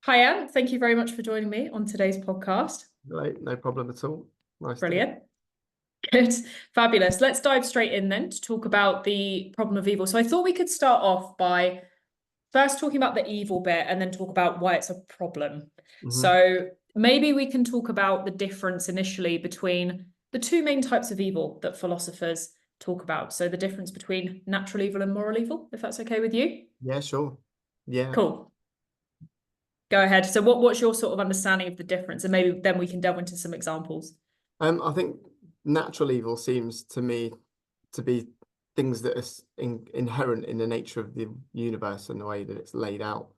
Hi, Anne. Thank you very much for joining me on today's podcast. Right, no problem at all. Nice to be. Brilliant. Good. Fabulous. Let's dive straight in then to talk about the problem of evil. So I thought we could start off by first talking about the evil bit and then talk about why it's a problem. Mhm. So maybe we can talk about the difference initially between the two main types of evil that philosophers talk about. So the difference between natural evil and moral evil, if that's okay with you. Yeah, sure. Yeah. Cool. Go ahead. So what's your sort of understanding of the difference? And maybe then we can delve into some examples. I think natural evil seems to me to be things that are inherent in the nature of the universe and the way that it's laid out.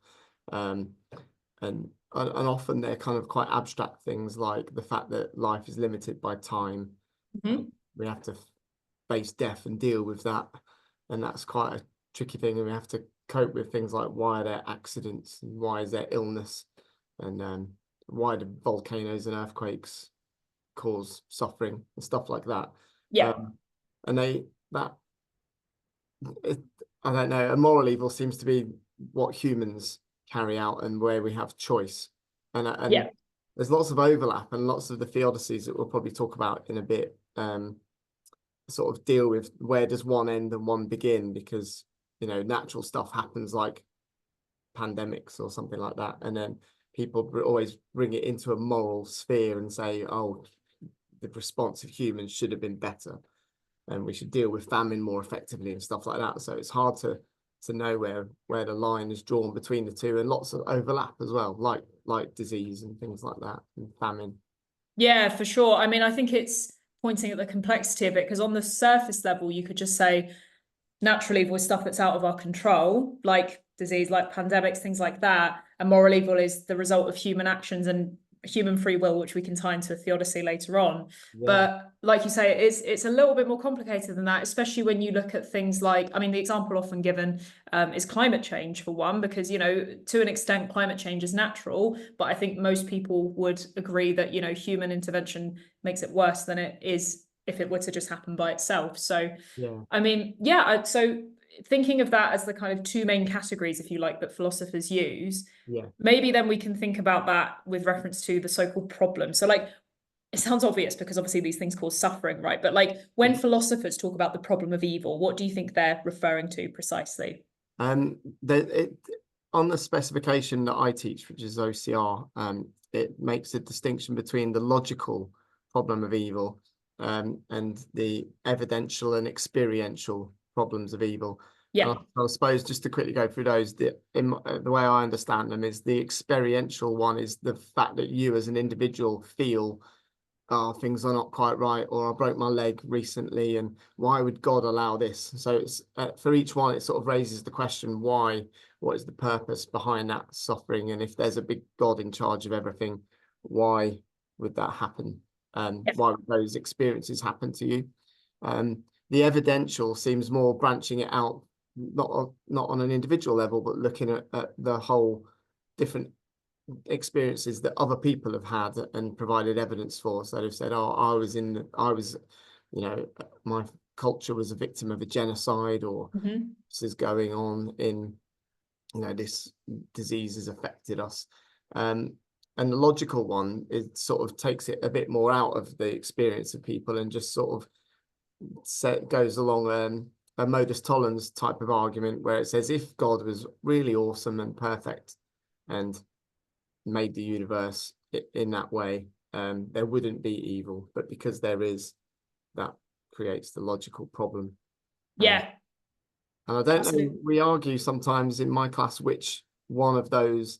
Um, and often they're kind of quite abstract things like the fact that life is limited by time. Mhm. We have to face death and deal with that, and that's quite a tricky thing. And we have to cope with things like why are there accidents, and why is there illness, and why do volcanoes and earthquakes cause suffering and stuff like that. Yeah. Um, and that it, I don't know. A moral evil seems to be what humans carry out and where we have choice. And Yeah. there's lots of overlap, and lots of the theodicies that we'll probably talk about in a bit sort of deal with where does one end and one begin, because natural stuff happens like pandemics or something like that, and then people always bring it into a moral sphere and say, oh, the response of humans should have been better and we should deal with famine more effectively and stuff like that. So it's hard to know where the line is drawn between the two, and lots of overlap as well, like disease and things like that, and famine. Yeah, for sure. I mean, I think it's pointing at the complexity of it because on the surface level, you could just say natural evil is stuff that's out of our control, like disease, like pandemics, things like that. And moral evil is the result of human actions and human free will, which we can tie into theodicy later on. Yeah. But like you say, it's a little bit more complicated than that, especially when you look at things like, I mean, the example often given is climate change for one, because, to an extent, climate change is natural. But I think most people would agree that, human intervention makes it worse than it is if it were to just happen by itself. So Yeah. I mean, yeah, so thinking of that as the kind of two main categories, if you like, that philosophers use, Yeah. maybe then we can think about that with reference to the so-called problem. So, like, it sounds obvious because obviously these things cause suffering, right? But like when philosophers talk about the problem of evil, what do you think they're referring to precisely? Um, the, it, on the specification that I teach, which is OCR, it makes a distinction between the logical problem of evil, and the evidential and experiential problems of evil. And Yeah. I suppose just to quickly go through those, the way I understand them is the experiential one is the fact that you as an individual feel, oh, things are not quite right, or I broke my leg recently, and why would God allow this? So it's for each one, it sort of raises the question, why? What is the purpose behind that suffering? And if there's a big God in charge of everything, why would that happen? Yeah. Why would those experiences happen to you? The evidential seems more branching it out, not on an individual level, but looking at the whole different experiences that other people have had and provided evidence for. So they've said, oh, my culture was a victim of a genocide, or Mhm. this is going on in, this disease has affected us. And the logical one, it sort of takes it a bit more out of the experience of people and just sort of goes along a modus tollens type of argument, where it says if God was really awesome and perfect and made the universe in that way, there wouldn't be evil. But because there is, that creates the logical problem. Um, Yeah, and I don't know, absolutely. we argue sometimes in my class which one of those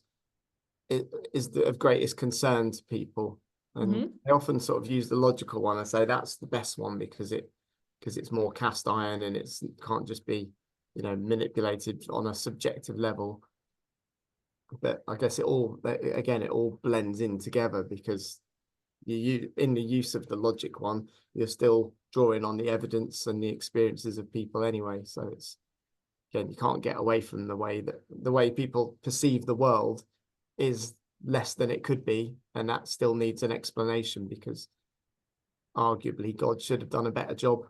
is of greatest concern to people. And Hmm. they often sort of use the logical one and say that's the best one because it's more cast iron and it can't just be, manipulated on a subjective level. But I guess it all blends in together, because in the use of the logic one, you're still drawing on the evidence and the experiences of people anyway. So it's, again, you can't get away from the way people perceive the world is less than it could be, and that still needs an explanation, because arguably God should have done a better job.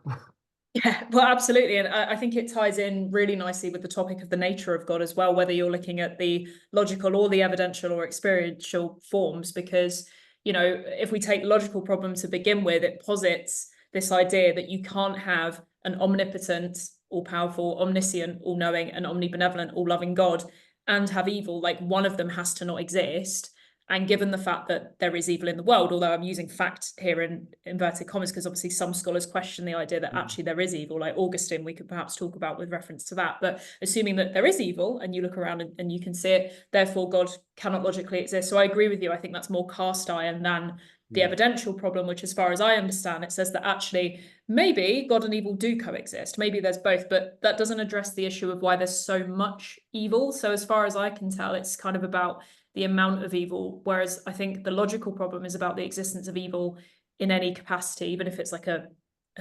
Yeah, well, absolutely. And I think it ties in really nicely with the topic of the nature of God as well, whether you're looking at the logical or the evidential or experiential forms, because, you know, if we take logical problem to begin with, it posits this idea that you can't have an omnipotent, all-powerful, omniscient, all-knowing, and omnibenevolent, all-loving God and have evil. Like, one of them has to not exist. And given the fact that there is evil in the world, although I'm using fact here in inverted commas, because obviously some scholars question the idea that actually there is evil, like Augustine, we could perhaps talk about with reference to that. But assuming that there is evil and you look around and you can see it, therefore God cannot logically exist. So I agree with you. I think that's more cast iron than the evidential problem, which, as far as I understand, it says that actually maybe God and evil do coexist. Maybe there's both, but that doesn't address the issue of why there's so much evil. So as far as I can tell, it's kind of about the amount of evil, whereas I think the logical problem is about the existence of evil in any capacity, even if it's like a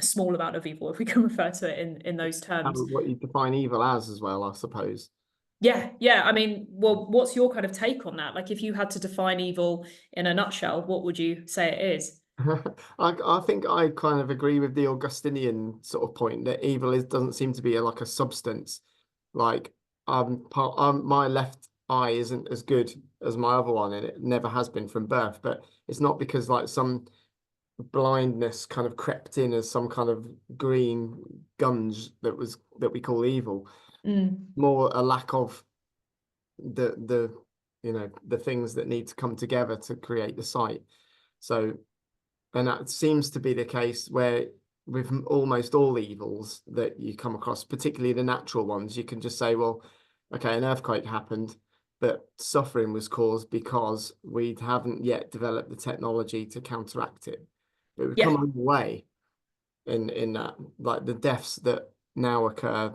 small amount of evil, if we can refer to it in those terms. What you define evil as well, I suppose. Yeah. I mean, well, what's your kind of take on that? Like, if you had to define evil in a nutshell, what would you say it is? I think I kind of agree with the Augustinian sort of point that evil doesn't seem to be like a substance. Like my left eye isn't as good as my other one, and it never has been from birth. But it's not because like some blindness kind of crept in as some kind of green gunge that we call evil. More a lack of the the things that need to come together to create the sight. So, and that seems to be the case where with almost all evils that you come across, particularly the natural ones, you can just say, well, okay, an earthquake happened, but suffering was caused because we haven't yet developed the technology to counteract it. But we've come Yeah. a long way in that, like the deaths that now occur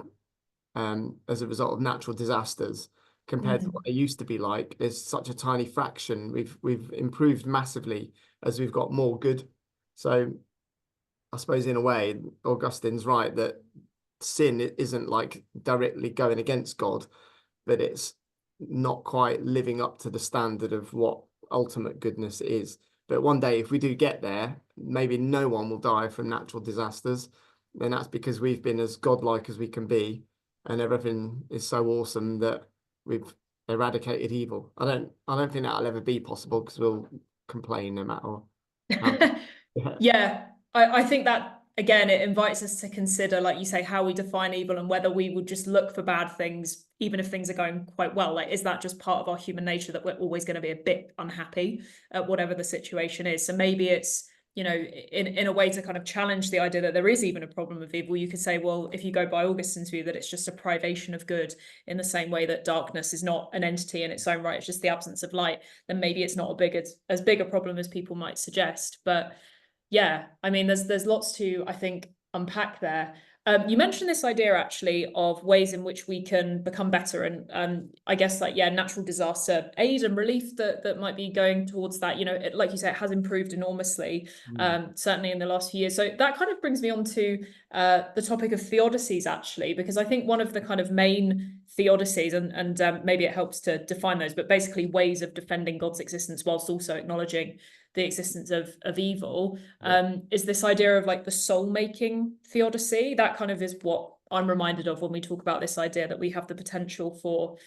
as a result of natural disasters compared to what they used to be like is such a tiny fraction. We've improved massively as we've got more good. So I suppose in a way, Augustine's right that sin isn't like directly going against God, but it's not quite living up to the standard of what ultimate goodness is. But one day, if we do get there, maybe no one will die from natural disasters. And that's because we've been as godlike as we can be, and everything is so awesome that we've eradicated evil. I don't think that'll ever be possible because we'll complain no matter how. Yeah. Yeah, I think that again, it invites us to consider, like you say, how we define evil and whether we would just look for bad things, even if things are going quite well. Like, is that just part of our human nature that we're always going to be a bit unhappy at whatever the situation is? So maybe it's, you know, in a way to kind of challenge the idea that there is even a problem of evil. You could say, well, if you go by Augustine's view, that it's just a privation of good, in the same way that darkness is not an entity in its own right, it's just the absence of light, then maybe it's not as big a problem as people might suggest. But yeah, I mean, there's lots to, I think, unpack there. You mentioned this idea actually of ways in which we can become better, and I guess like, yeah, natural disaster aid and relief that might be going towards that. You know, like you say, it has improved enormously, certainly in the last few years. So that kind of brings me on to the topic of theodicies actually, because I think one of the kind of main theodicies, and maybe it helps to define those, but basically ways of defending God's existence whilst also acknowledging the existence of evil, is this idea of like the soul-making theodicy. That kind of is what I'm reminded of when we talk about this idea that we have the potential for,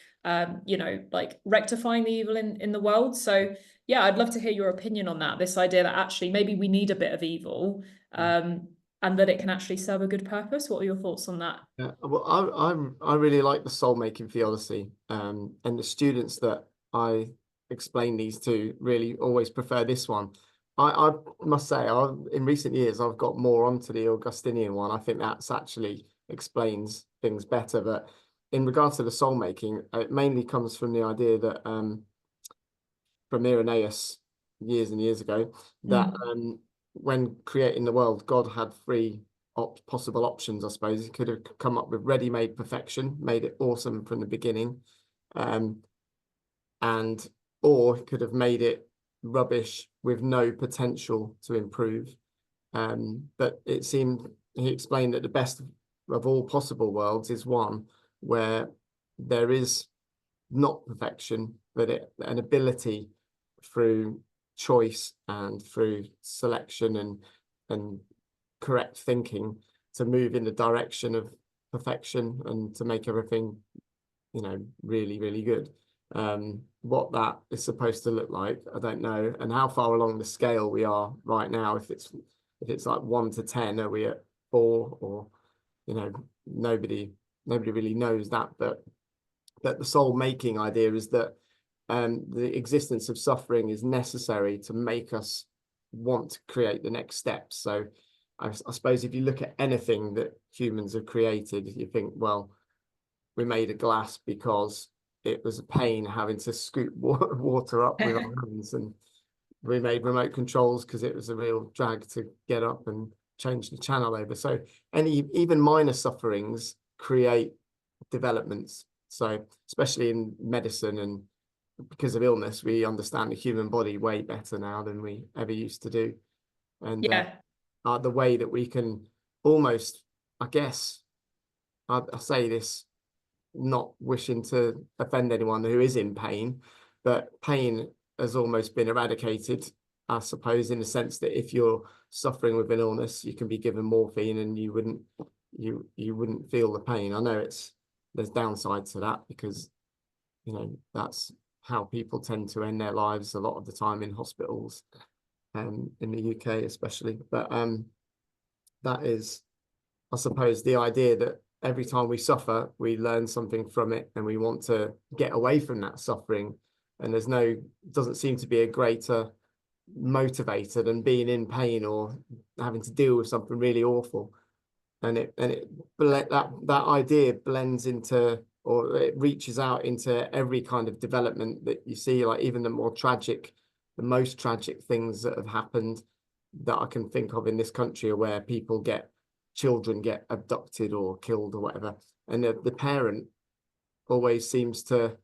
you know, like rectifying the evil in the world. So yeah, I'd love to hear your opinion on that. This idea that actually maybe we need a bit of evil, and that it can actually serve a good purpose. What are your thoughts on that? Yeah, well, I really like the soul making theodicy, and the students that I explain these to really always prefer this one. I must say, in recent years, I've got more onto the Augustinian one. I think that's actually explains things better. But in regards to the soul making, it mainly comes from the idea that from Irenaeus years and years ago that when creating the world, God had three possible options, I suppose. He could have come up with ready-made perfection, made it awesome from the beginning, and or he could have made it rubbish with no potential to improve. But it seemed he explained that the best of all possible worlds is one where there is not perfection, but an ability through choice and through selection and correct thinking to move in the direction of perfection and to make everything, you know, really, really good. What that is supposed to look like, I don't know, and how far along the scale we are right now. If it's like 1 to 10, are we at 4? Or, you know, nobody really knows that. But the soul making idea is that the existence of suffering is necessary to make us want to create the next steps. So I suppose if you look at anything that humans have created, you think, well, we made a glass because it was a pain having to scoop water up with our hands, and we made remote controls because it was a real drag to get up and change the channel over. So even minor sufferings create developments. So especially in medicine, and because of illness, we understand the human body way better now than we ever used to do. And Yeah. the way that we can almost, I guess, I say this not wishing to offend anyone who is in pain, but pain has almost been eradicated, I suppose, in the sense that if you're suffering with an illness, you can be given morphine and you wouldn't feel the pain. I know there's downside to that, because, you know, that's how people tend to end their lives a lot of the time in hospitals, in the UK especially. But that is, I suppose, the idea that every time we suffer, we learn something from it, and we want to get away from that suffering. And doesn't seem to be a greater motivator than being in pain or having to deal with something really awful. And that idea blends into, or it reaches out into every kind of development that you see, like even the most tragic things that have happened that I can think of in this country, are where children get abducted or killed or whatever, and the parent always seems to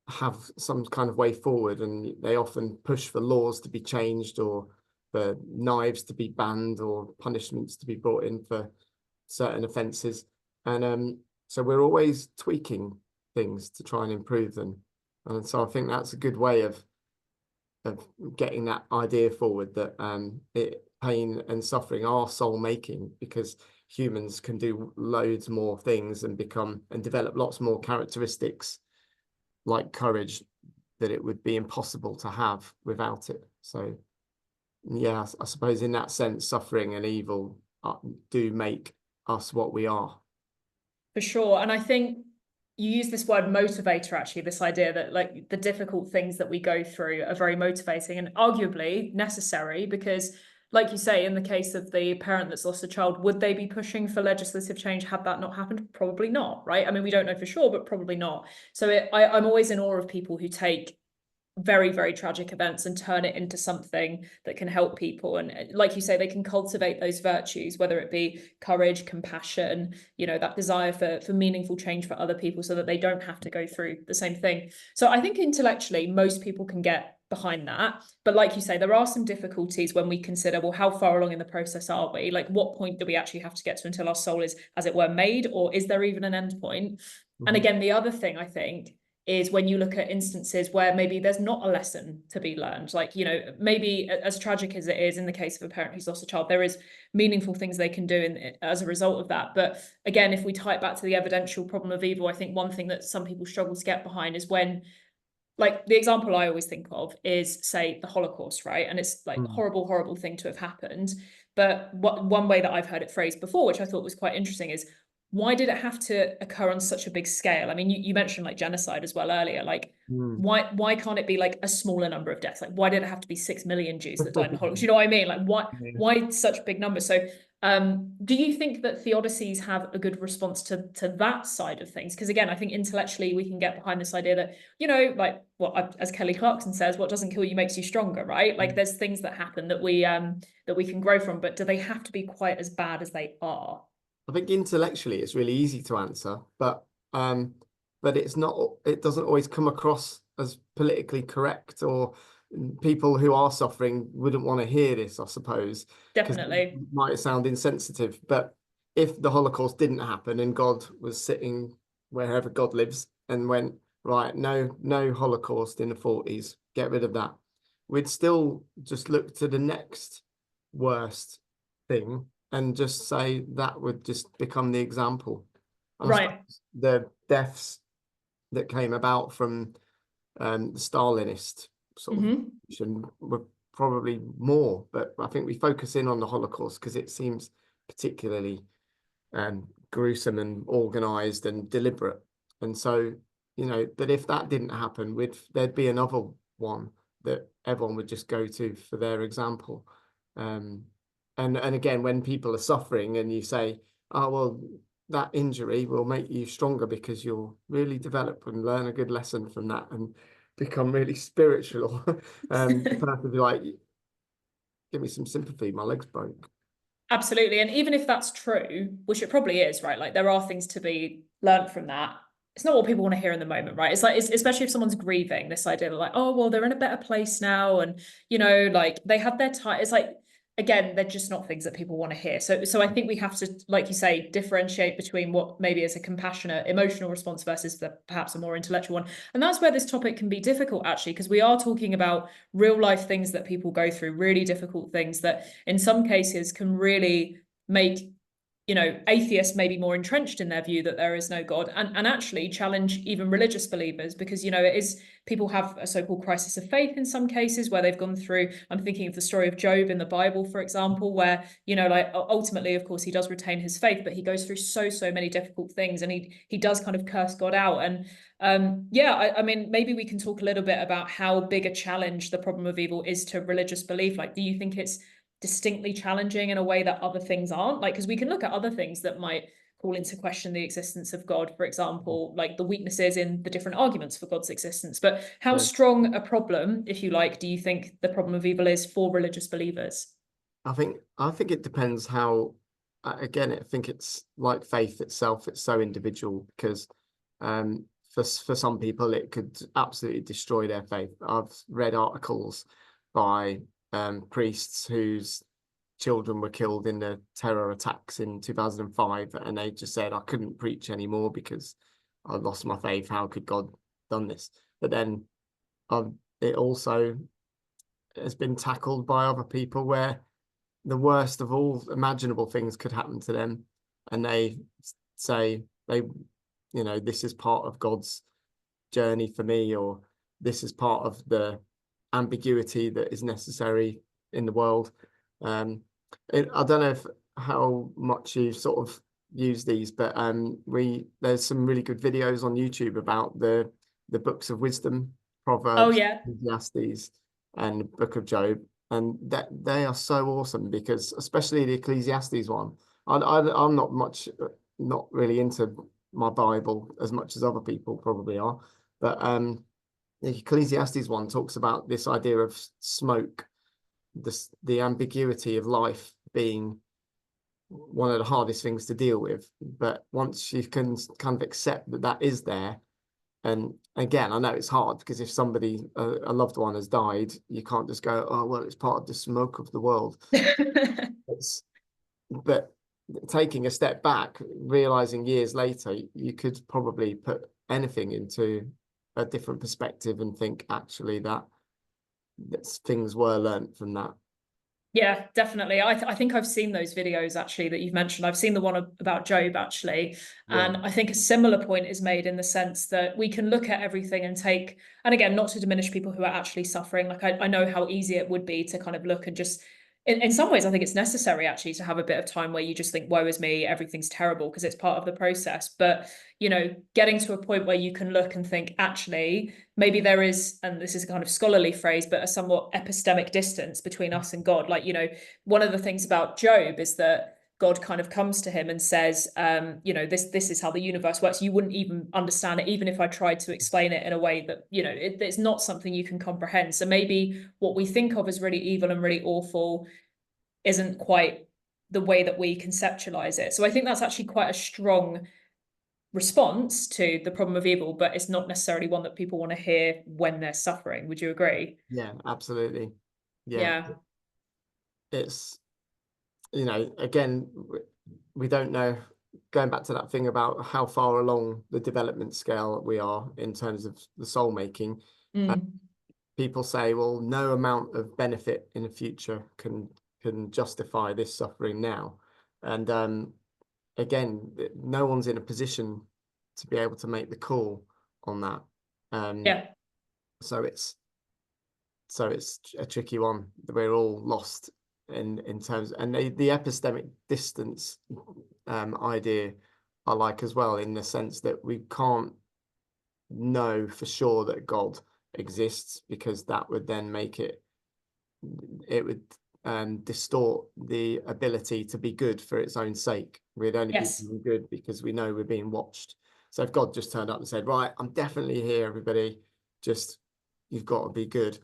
have some kind of way forward, and they often push for laws to be changed, or for knives to be banned, or punishments to be brought in for certain offences. And so we're always tweaking things to try and improve them. And so I think that's a good way of getting that idea forward, that pain and suffering are soul making, because humans can do loads more things and develop lots more characteristics like courage that it would be impossible to have without it. So yeah, I suppose in that sense, suffering and evil do make us what we are. For sure. And I think you use this word motivator, actually, this idea that like the difficult things that we go through are very motivating and arguably necessary, because like you say, in the case of the parent that's lost a child, would they be pushing for legislative change had that not happened? Probably not, right? I mean, we don't know for sure, but probably not. So I'm always in awe of people who take very, very tragic events and turn it into something that can help people. And like you say, they can cultivate those virtues, whether it be courage, compassion, you know, that desire for meaningful change for other people, so that they don't have to go through the same thing. So I think intellectually, most people can get behind that. But like you say, there are some difficulties when we consider, well, how far along in the process are we? Like, what point do we actually have to get to until our soul is, as it were, made? Or is there even an end point? And again, the other thing I think is when you look at instances where maybe there's not a lesson to be learned, like, you know, maybe as tragic as it is in the case of a parent who's lost a child, there is meaningful things they can do as a result of that. But again, if we tie it back to the evidential problem of evil, I think one thing that some people struggle to get behind is when, like, the example I always think of is, say, the Holocaust, right? And it's like horrible, horrible thing to have happened. But one way that I've heard it phrased before, which I thought was quite interesting, is why did it have to occur on such a big scale? I mean, you mentioned like genocide as well earlier. Like, why can't it be like a smaller number of deaths? Like, why did it have to be 6 million Jews that died in the Holocaust? You know what I mean? Like, why such big numbers? So do you think that theodicies have a good response to that side of things? Because again, I think intellectually we can get behind this idea that, you know, like as Kelly Clarkson says, what doesn't kill you makes you stronger, right? Like there's things that happen that we can grow from, but do they have to be quite as bad as they are? I think intellectually it's really easy to answer, but it's not. It doesn't always come across as politically correct, or people who are suffering wouldn't want to hear this, I suppose. Definitely. It might sound insensitive, but if the Holocaust didn't happen and God was sitting wherever God lives and went, right, no Holocaust in the 40s, get rid of that, we'd still just look to the next worst thing and just say that would just become the example. And I Right. suppose the deaths that came about from the Stalinist sort of Hmm. were probably more, but I think we focus in on the Holocaust because it seems particularly gruesome and organized and deliberate. And so, but if that didn't happen, there'd be another one that everyone would just go to for their example. And again, when people are suffering and you say, oh, well, that injury will make you stronger because you'll really develop and learn a good lesson from that and become really spiritual. The person would be like, give me some sympathy, my leg's broke. Absolutely. And even if that's true, which it probably is, right? Like there are things to be learned from that. It's not what people want to hear in the moment, right? It's like, especially if someone's grieving, this idea of like, oh, well, they're in a better place now. And, like they had their time. It's like, again, they're just not things that people want to hear. So I think we have to, like you say, differentiate between what maybe is a compassionate, emotional response versus perhaps a more intellectual one. And that's where this topic can be difficult, actually, because we are talking about real life things that people go through, really difficult things that in some cases can really make atheists may be more entrenched in their view that there is no God, and actually challenge even religious believers, because it is, people have a so-called crisis of faith in some cases where they've gone through, I'm thinking of the story of Job in the Bible, for example, where like ultimately of course he does retain his faith, but he goes through so many difficult things, and he does kind of curse God out. And I mean, maybe we can talk a little bit about how big a challenge the problem of evil is to religious belief. Like, do you think it's distinctly challenging in a way that other things aren't? Like, because we can look at other things that might call into question the existence of God, for example, like the weaknesses in the different arguments for God's existence. But how Yeah. strong a problem, if you like, do you think the problem of evil is for religious believers? I think it depends how, again, I think it's like faith itself, it's so individual because for some people it could absolutely destroy their faith. I've read articles by priests whose children were killed in the terror attacks in 2005, and they just said, I couldn't preach anymore because I lost my faith. How could God done this? But then it also has been tackled by other people where the worst of all imaginable things could happen to them, and they say this is part of God's journey for me, or this is part of the ambiguity that is necessary in the world. I don't know how much you sort of use these, but there's some really good videos on YouTube about the books of wisdom, Oh Proverbs, yeah. Ecclesiastes, and the Book of Job, and that they are so awesome because especially the Ecclesiastes one. I'm not really into my Bible as much as other people probably are, but the Ecclesiastes one talks about this idea of smoke, the ambiguity of life being one of the hardest things to deal with. But once you can kind of accept that that is there, and again, I know it's hard because if somebody, a loved one has died, you can't just go, oh, well, it's part of the smoke of the world. But taking a step back, realizing years later, you could probably put anything into a different perspective and think actually that things were learnt from that. Yeah, definitely. I think I've seen those videos actually that you've mentioned. I've seen the one about Job actually. Yeah. And I think a similar point is made in the sense that we can look at everything and take, and again, not to diminish people who are actually suffering. Like I know how easy it would be to kind of look and just, in some ways, I think it's necessary actually to have a bit of time where you just think, woe is me, everything's terrible, because it's part of the process. But, getting to a point where you can look and think, actually, maybe there is, and this is a kind of scholarly phrase, but a somewhat epistemic distance between us and God. Like, one of the things about Job is that God kind of comes to him and says, this is how the universe works. You wouldn't even understand it, even if I tried to explain it in a way that, it's not something you can comprehend. So maybe what we think of as really evil and really awful isn't quite the way that we conceptualize it. So I think that's actually quite a strong response to the problem of evil, but it's not necessarily one that people want to hear when they're suffering. Would you agree? Yeah, absolutely. Yeah, Yeah. it's, again, we don't know, going back to that thing about how far along the development scale we are in terms of the soul making. People say, well, no amount of benefit in the future can justify this suffering now. And again, no one's in a position to be able to make the call on that. Yeah. So it's a tricky one. We're all lost in terms, and the epistemic distance idea I like as well, in the sense that we can't know for sure that God exists, because that would then make it would distort the ability to be good for its own sake. We'd only be Yes. being good because we know we're being watched. So if God just turned up and said, right, I'm definitely here, everybody, just you've got to be good,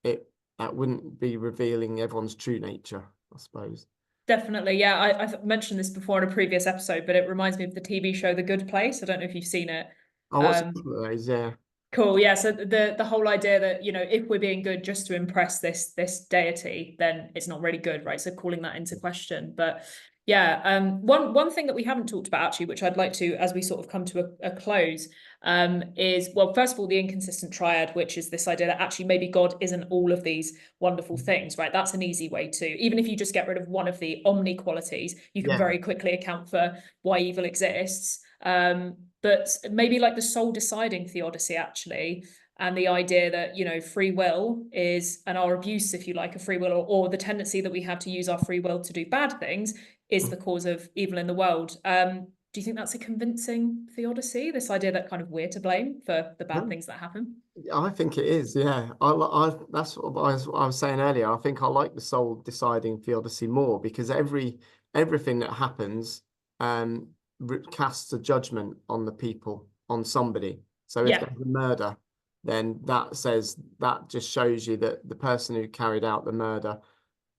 that wouldn't be revealing everyone's true nature, I suppose. Definitely. Yeah. I've mentioned this before in a previous episode, but it reminds me of the TV show The Good Place. I don't know if you've seen it. Oh, what's it? Yeah. Cool. Yeah. So the whole idea that, you know, if we're being good just to impress this deity, then it's not really good, right? So calling that into question. But yeah, one thing that we haven't talked about actually, which I'd like to, as we sort of come to a close, is, well, first of all, the inconsistent triad, which is this idea that actually maybe God isn't all of these wonderful things, right? That's an easy way to, even if you just get rid of one of the omni qualities, you can Yeah. very quickly account for why evil exists. But maybe like the soul deciding theodicy, actually, and the idea that, you know, free will is, and our abuse, if you like, of free will, or the tendency that we have to use our free will to do bad things, is the cause of evil in the world. Do you think that's a convincing theodicy, this idea that kind of we're to blame for the bad things that happen? I think it is, yeah. That's what I was saying earlier. I think I like the soul deciding theodicy more, because everything that happens casts a judgment on the people, on somebody. So if Yeah. there's a murder, then that just shows you that the person who carried out the murder,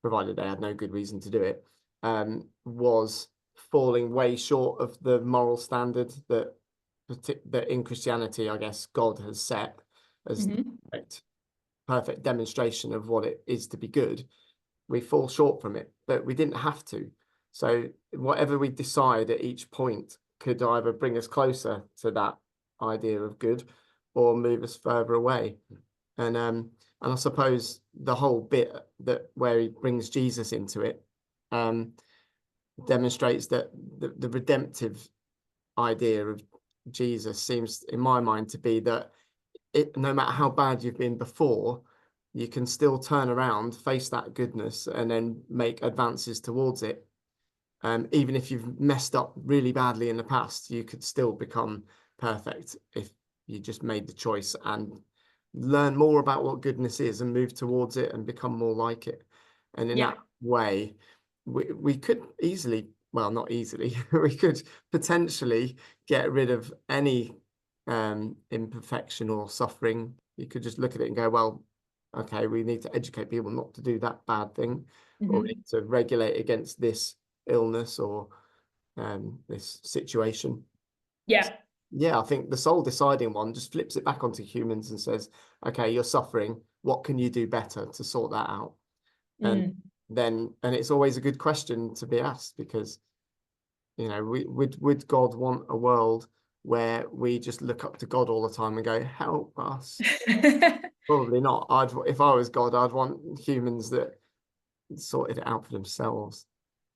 provided they had no good reason to do it, was falling way short of the moral standard that in Christianity, I guess, God has set as the perfect demonstration of what it is to be good. We fall short from it, but we didn't have to. So whatever we decide at each point could either bring us closer to that idea of good or move us further away. And I suppose the whole bit that where he brings Jesus into it demonstrates that the redemptive idea of Jesus seems, in my mind, to be that no matter how bad you've been before, you can still turn around, face that goodness, and then make advances towards it. Even if you've messed up really badly in the past, you could still become perfect if you just made the choice and learn more about what goodness is and move towards it and become more like it. And in that way, we could easily, well, not easily, we could potentially get rid of any imperfection or suffering. You could just look at it and go, well, okay, we need to educate people not to do that bad thing, or we need to regulate against this illness or this situation. Yeah. Yeah, I think the soul deciding one just flips it back onto humans and says, okay, you're suffering. What can you do better to sort that out? And it's always a good question to be asked, because, you know, would God want a world where we just look up to God all the time and go, help us? Probably not. If I was God, I'd want humans that sorted it out for themselves.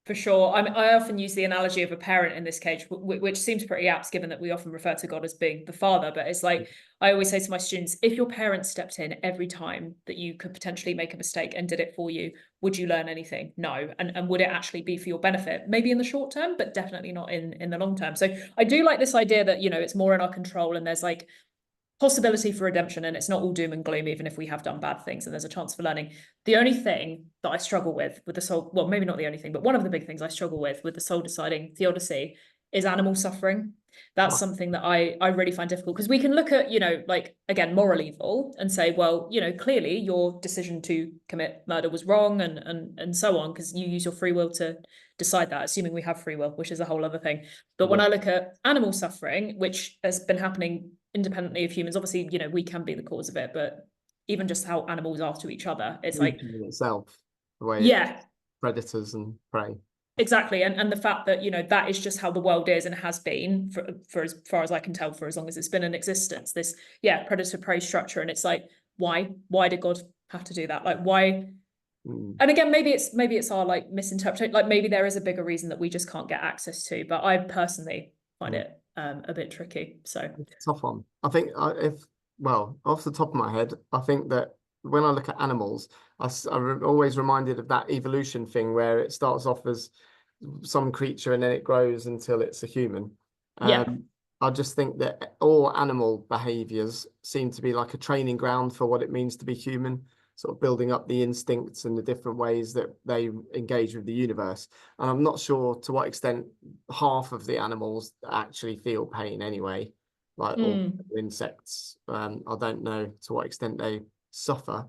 For sure. I often use the analogy of a parent in this case, which seems pretty apt given that we often refer to God as being the father. But it's like, I always say to my students, if your parents stepped in every time that you could potentially make a mistake and did it for you, would you learn anything? No. And would it actually be for your benefit? Maybe in the short term, but definitely not in the long term. So I do like this idea that, you know, it's more in our control, and there's like possibility for redemption, and it's not all doom and gloom, even if we have done bad things, and there's a chance for learning. The only thing that I struggle with the soul, well, maybe not the only thing, but one of the big things I struggle with the soul deciding theodicy is animal suffering. That's something that I really find difficult, because we can look at, you know, like, again, moral evil and say, well, you know, clearly your decision to commit murder was wrong, and so on, because you use your free will to decide that, assuming we have free will, which is a whole other thing. But when I look at animal suffering, which has been happening independently of humans, obviously, you know, we can be the cause of it, but even just how animals are to each other, it's like, in itself, the way yeah, predators and prey. exactly. And the fact that, you know, that is just how the world is and has been for as far as I can tell, for as long as it's been in existence, this, yeah, predator prey structure. And it's like, why did God have to do that? Like, why And again, maybe it's our like misinterpretation. Like maybe there is a bigger reason that we just can't get access to. But I personally find it a bit tricky. So It's a tough one. I think well, off the top of my head, I think that when I look at animals, I'm always reminded of that evolution thing where it starts off as some creature and then it grows until it's a human. yeah, I just think that all animal behaviors seem to be like a training ground for what it means to be human, sort of building up the instincts and the different ways that they engage with the universe. And I'm not sure to what extent half of the animals actually feel pain anyway, like all insects. I don't know to what extent they suffer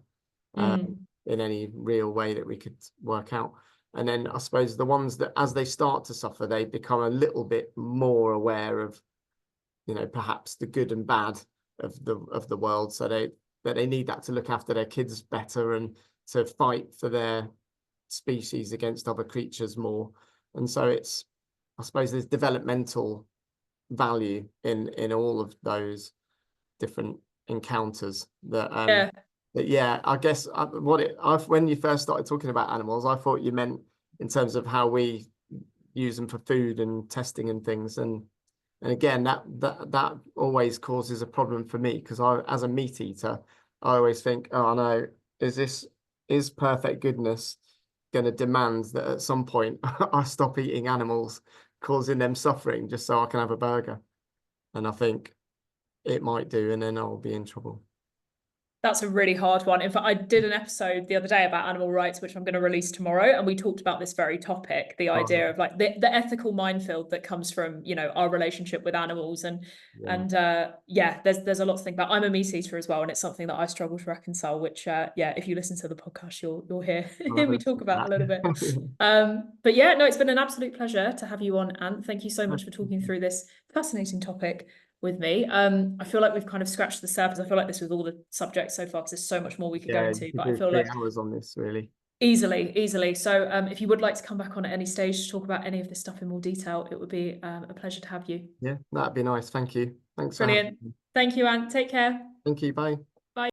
in any real way that we could work out. And then I suppose the ones that, as they start to suffer, they become a little bit more aware of, perhaps the good and bad of the world. So they need that to look after their kids better and to fight for their species against other creatures more. And so I suppose there's developmental value in all of those different encounters that yeah, I guess when you first started talking about animals, I thought you meant in terms of how we use them for food and testing and things. And again, that always causes a problem for me because as a meat eater, I always think, oh no, is perfect goodness going to demand that at some point I stop eating animals, causing them suffering just so I can have a burger? And I think it might do, and then I'll be in trouble. That's a really hard one. In fact, I did an episode the other day about animal rights, which I'm going to release tomorrow, and we talked about this very topic, the idea of like the ethical minefield that comes from, our relationship with animals. And there's a lot to think about. I'm a meat eater as well, and it's something that I struggle to reconcile, which if you listen to the podcast, you'll hear me talk about a little bit. But yeah, no, it's been an absolute pleasure to have you on, Ant. Thank you so much for talking through this fascinating topic with me. I feel like we've kind of scratched the surface. I feel like this was all the subjects so far because there's so much more we could go into, but I feel like 3 hours on this, really. Easily. So if you would like to come back on at any stage to talk about any of this stuff in more detail, it would be a pleasure to have you. Yeah, that'd be nice. Thank you. Thanks for having Brilliant. me. Thank you, Ant. Take care. Thank you. Bye.